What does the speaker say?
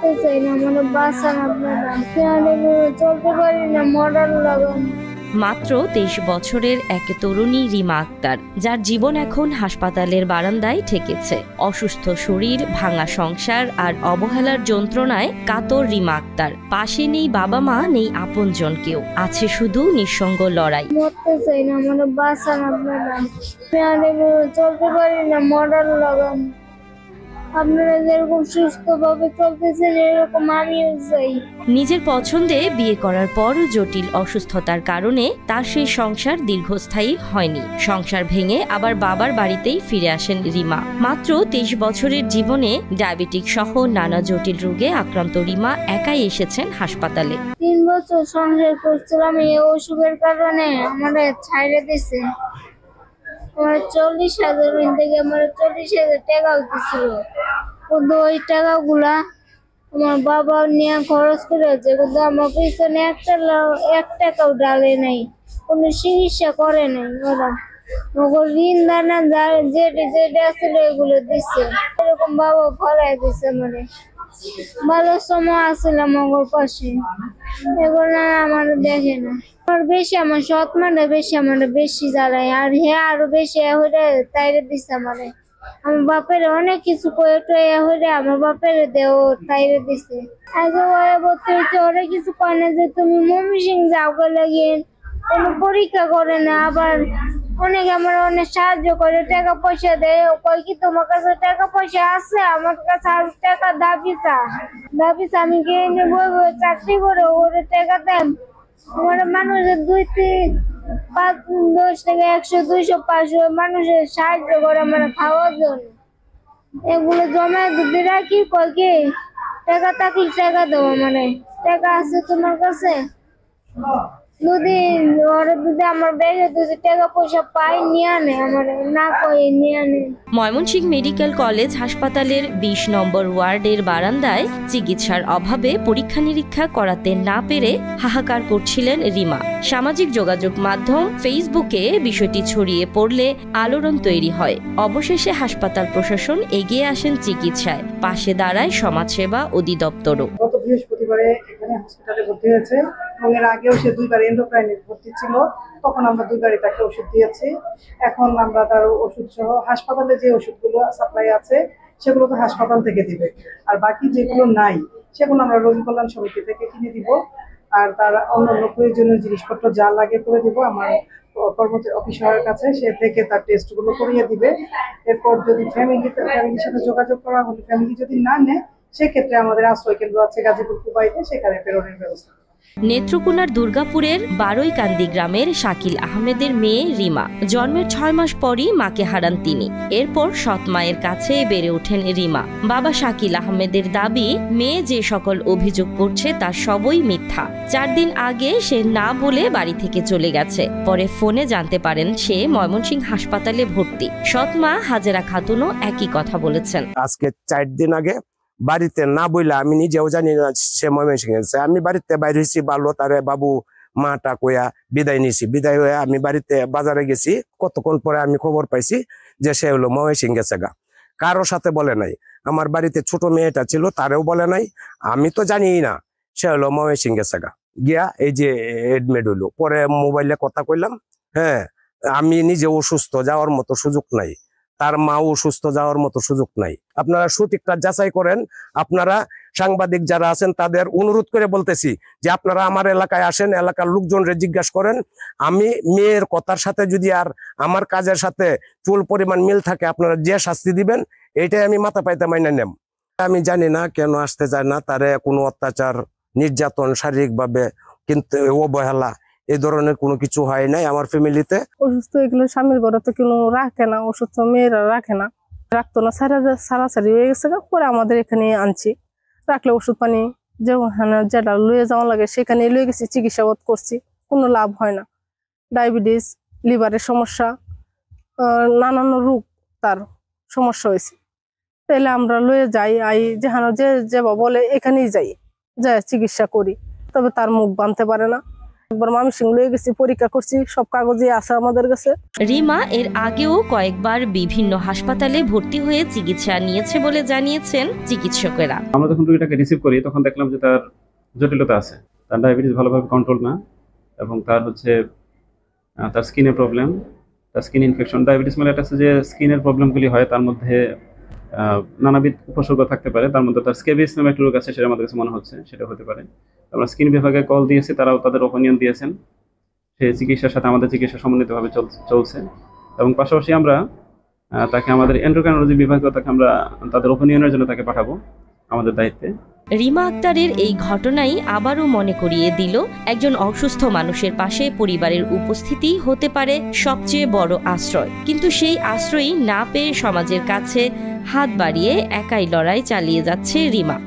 মরতে চাই না, মানে বাঁচান আপনারা। আমি চলতে পারি না, মরার লাগান। মাত্র 23 বছরের এক তরুণী রিমা আক্তার, যার জীবন এখন হাসপাতালের বারান্দায় ঠেকেছে। অসুস্থ শরীর, ভাঙা সংসার আর অবহেলার যন্ত্রণায় কাতর রিমা আক্তার। পাশে নেই বাবা মা, নেই আপনজন কেউ, আছে শুধু নিঃসঙ্গ লড়াই। মরতে চাই না, মানে বাঁচান আপনারা। আমি চলতে পারি না, মরার লাগান। আপনারা যেরকম সুস্থ ভাবে চলতেছেন এরকম আমিও চাই। নিজের পছন্দে বিয়ে করার পর জটিল অসুস্থতার কারণে তার সেই সংসার দীর্ঘস্থায়ী হয়নি। সংসার ভেঙে আবার বাবার বাড়িতেই ফিরে আসেন রিমা। মাত্র 23 বছরের জীবনে ডায়াবেটিক সহ নানা জটিল রোগে আক্রান্ত রিমা একাই এসেছেন হাসপাতালে। 3 বছর সংসার করছিলাম, এই অসুখের কারণে আমাদের ছাইড়ে দিছে। আমার 40,000 থেকে আমার 40,000 টাকা উঠেছিল, কিন্তু ওই টাকাগুলা আমার বাবা নিয়ে খরচ করেছে, কিন্তু আমার পিছনে এক টাকাও ডালে নাই, কোনো চিকিৎসা করে নাই। ওরা ঋণ দানা যেটা ছিল এগুলো দিচ্ছে, এরকম বাবা ফলাই দিচ্ছে। মানে ভালো সময় আসছিলাম আমার পাশে, এগুলো আমার দেখে না। আমার বেশি, আমার সৎ মানে বেশি, আমার বেশি জ্বালায়, আর হ্যাঁ আরো বেশি হয়ে তাইরে দিচ্ছে। মানে আমার বাপের অনেক কিছু করে হয়ে আমার বাপের দেও তাইরে দিছে। আগে ওরা বলতে হচ্ছে, ওরা কিছু কয় না যে তুমি ময়মনসিং যাও লাগিয়ে, কোনো পরীক্ষা করে না। আবার অনেকে আমার অনেক সাহায্য করে, টাকা পয়সা দেয়। কয় কি তোমার কাছে টাকা পয়সা আছে? আমার কাছে আর টাকা দাবিসা আমি গিয়ে বলবো চাকরি করে ওরে টাকা দেন। আমার মানুষের 2-5-10 থেকে 100-200-500 মানুষের সাহায্য করে আমার খাওয়ার জন্য। এগুলো জমা দিয়ে রাখি, কয় কি টাকা থাকলে টাকা দেবো। মানে টাকা আছে তোমার কাছে? যদি আমার ব্যাগে যদি টাকা পয়সা পাই নিয়ে আনে, আমার না কই নিয়ে আনে। ময়মনসিংহ মেডিকেল কলেজ হাসপাতালের 20 নম্বর ওয়ার্ডের বারান্দায় চিকিৎসার অভাবে পরীক্ষা নিরীক্ষা করাতে না পেরে হাহাকার করছিলেন রিমা। সামাজিক যোগাযোগ মাধ্যম ফেসবুকে বিষয়টি ছড়িয়ে পড়লে আলোড়ন তৈরি হয়। অবশেষে হাসপাতাল প্রশাসন এগিয়ে আসেন চিকিৎসায়, পাশে দাঁড়ায় সমাজসেবা অধিদপ্তরও। গত বৃহস্পতিবারে এখানে হসপিটালে ভর্তি হয়েছে, এবং এর আগেও সে 2বার এন্ডোক্রাইনে ভর্তি ছিল। তখন আমরা 2বারই তাকে ওষুধ দিয়েছি। এখন আমরা তার ওষুধ সহ হাসপাতালে যে ওষুধগুলো সাপ্লাই আছে সেগুলো তো হাসপাতাল থেকে দিবে, আর বাকি যেগুলো নাই সেগুলো আমরা রোগী কল্যাণ সমিতি থেকে কিনে দিব। আর তার অন্যান্য প্রয়োজনীয় জিনিসপত্র যা লাগে করে দিব আমার কর্মচারী অফিসারের কাছে, সে থেকে তার টেস্টগুলো করিয়ে দিবে। এরপর যদি ফ্যামিলির সাথে যোগাযোগ করা হলে, ফ্যামিলি যদি না নেয়, সেক্ষেত্রে আমাদের আশ্রয় কেন্দ্র আছে গাজীপুর কুবাইতে, সেখানে প্রেরণের ব্যবস্থা। নেত্রকোনার দুর্গাপুরের বারৈকান্দি গ্রামের শাকিল আহমেদের মেয়ে রিমা। জন্মের 6 মাস পরই মাকে হারান তিনি। এরপর সৎ মায়ের কাছে বেড়ে ওঠেন রিমা। বাবা শাকিল আহমেদের দাবি, মেয়ে যে সকল অভিযোগ করছে তার সবই মিথ্যা। 4 দিন আগে সে না বলে বাড়ি থেকে চলে গেছে। পরে ফোনে জানতে পারেন সে ময়মনসিংহ হাসপাতালে ভর্তি। সৎ মা হাজেরা খাতুনও একই কথা বলেছেন। আজকে 4 দিন আগে বাড়িতে না বইলা, আমি নিজেও জানি না সে ময়মনসিংহ গেছে। আমি বাড়িতে বাইরে হয়েছি, ভালো তারে বাবু মাটা কইয়া বিদায় নিয়েছি। বিদায় হয়ে আমি বাড়িতে বাজারে গেছি। কতক্ষণ পরে আমি খবর পাইছি যে সে হলো ময়মনসিংহ গেছে গা। কারোর সাথে বলে নাই। আমার বাড়িতে ছোট মেয়েটা ছিল, তারেও বলে নাই। আমি তো জানি না সে হলো ময়মনসিংহ গেছে গা। গিয়া এই যে এডমিট হইলো। পরে মোবাইলে কথা কইলাম। হ্যাঁ, আমি নিজে অসুস্থ, যাওয়ার মতো সুযোগ নাই। তার মাও সুস্থ, যাওয়ার মতো সুযোগ নাই। আপনারা সঠিকটা যাচাই করেন। আপনারা সাংবাদিক যারা আছেন তাদের অনুরোধ করে বলতেছি যে আপনারা আমার এলাকায় আসেন, এলাকার লোকজনরে জিজ্ঞাসা করেন। আমি মেয়ের কথার সাথে যদি আর আমার কাজের সাথে চুল পরিমাণ মিল থাকে, আপনারা যে শাস্তি দিবেন এটাই আমি মাথা পাইতে মাইনে নেব। আমি জানি না কেন আসতে চায় না, তারে কোনো অত্যাচার, নির্যাতন, শারীরিকভাবে কিন্তু অবহেলা এই ধরনের কোনো কিছু হয় নাই আমার ফ্যামিলিতে। অসুস্থ এগুলো স্বামীর ঘরে তো কোনো রাখে না, অসুস্থ মেয়েরা রাখে না, রাখতো না, সারাসারি হয়ে গেছে। পরে আমাদের এখানে আনছি, রাখলে ওষুধ পানি যেটা লয়ে যাওয়া লাগে সেখানে লয়ে গেছি, চিকিৎসাবাদ করছি, কোনো লাভ হয় না। ডায়াবেটিস, লিভারের সমস্যা, নানান রোগ তার সমস্যা হয়েছে। তাহলে আমরা লয়ে যাই, যেখানে যে বলে এখানেই যাই, চিকিৎসা করি। তবে তার মুখ বাঁধতে পারে না। একবার ময়মনসিংহ লয়ে গেছি, পরীক্ষা করছি, সব কাগজে আছে আমাদের কাছে। রিমা এর আগেও কয়েকবার বিভিন্ন হাসপাতালে ভর্তি হয়ে চিকিৎসা নিয়েছে বলে জানিয়েছেন চিকিৎসকেরা। আমরা যখন রোগীটাকে রিসিভ করি তখন দেখলাম যে তার জটিলতা আছে, তার ডায়াবেটিস ভালোভাবে কন্ট্রোল না, এবং তার তার স্কিনের প্রবলেম, তার স্কিন ইনফেকশন। ডায়াবেটিস মেলাইটাসে যে স্কিনের প্রবলেমগুলি হয় তার মধ্যে নানাবিধ উপসর্গ থাকতে পারে, তার মধ্যে তার স্ক্যাবিস নামে একটা রোগ আছে, সেটা আমাদের কাছে মনে হচ্ছে সেটা হতে পারে। আমরা স্কিন বিভাগে কল দিয়েছি, তারাও তাদের ওপিনিয়ন দিয়েছেন, সেই চিকিৎসার সাথে আমাদের চিকিৎসা সমন্বিতভাবে চলছে। এবং পাশাপাশি আমরা তাকে আমাদের এন্ডোক্রাইনোলজি বিভাগেও আমরা তাদের ওপিনিয়নের জন্য তাকে পাঠাবো আমাদের দায়িত্বে। রিমা আক্তারের এই ঘটনাই আবারও মনে করিয়ে দিল, একজন অসুস্থ মানুষের পাশে পরিবারের উপস্থিতি হতে পারে সবচেয়ে বড় আশ্রয়, কিন্তু সেই আশ্রয়ই না পেয়ে সমাজের কাছে হাত বাড়িয়ে একাই লড়াই চালিয়ে যাচ্ছে রিমা।